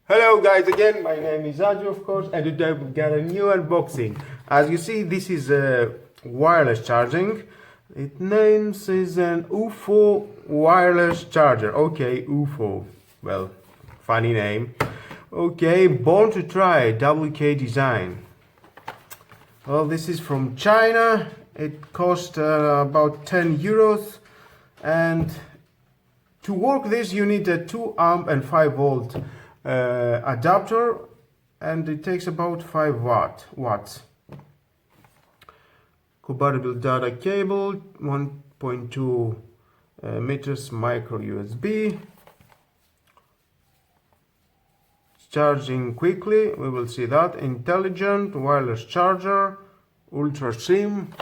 Hello guys again, my name is Andrew of course, and today we've got a new unboxing. As you see, this is a wireless charging. It names is an UFO wireless charger. Okay, UFO. Well, funny name. Okay, born to try, WK design. Well, this is from China. It cost about 10 euros, and to work this you need a 2 amp and 5 volt adapter, and it takes about 5 watts. Compatible data cable, 1.2 meters micro USB. Charging quickly, we will see that. Intelligent wireless charger, ultra SIM,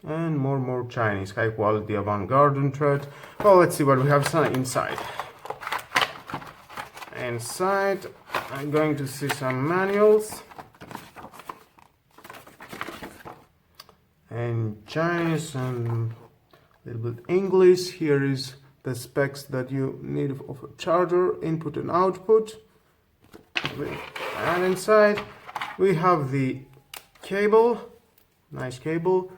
and more Chinese, high quality avant-garde thread. Well, let's see what we have inside. Inside, I'm going to see some manuals and Chinese and a little bit English. Here is the specs that you need of a charger, input and output. And inside we have the cable, nice cable.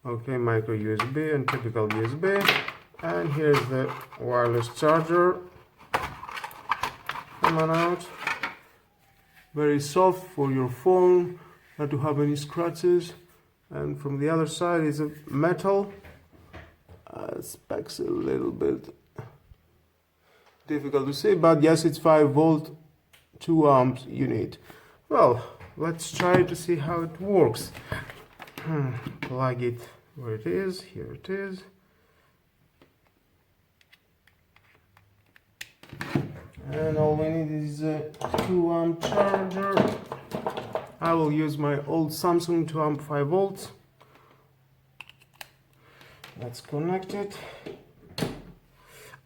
Okay, micro USB and typical USB. And here's the wireless charger coming out. Very soft for your phone, not to have any scratches. And from the other side is a metal. Specs a little bit difficult to see, but yes, it's 5 volt, 2 amps you need. Well, let's try to see how it works. Plug it where it is. Here it is. And all we need is a 2 amp charger. I will use my old Samsung 2 amp 5 volts. Let's connect it.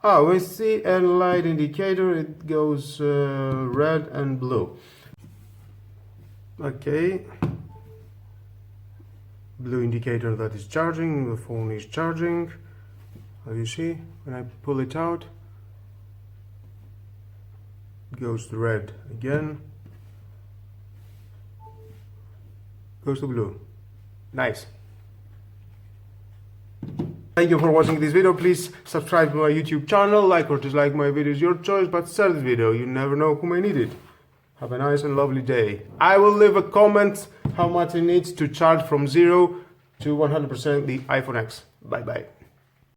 We see a light indicator. It goes red and blue. Okay. Blue indicator that is charging. The phone is charging. As you see, when I pull it out, it goes to red again. Goes to blue. Nice. Thank you for watching this video. Please subscribe to my YouTube channel, like or dislike my videos, your choice, but share this video. You never know who may need it. Have a nice and lovely day. I will leave a comment how much it needs to charge from 0 to 100% the iPhone X. Bye bye.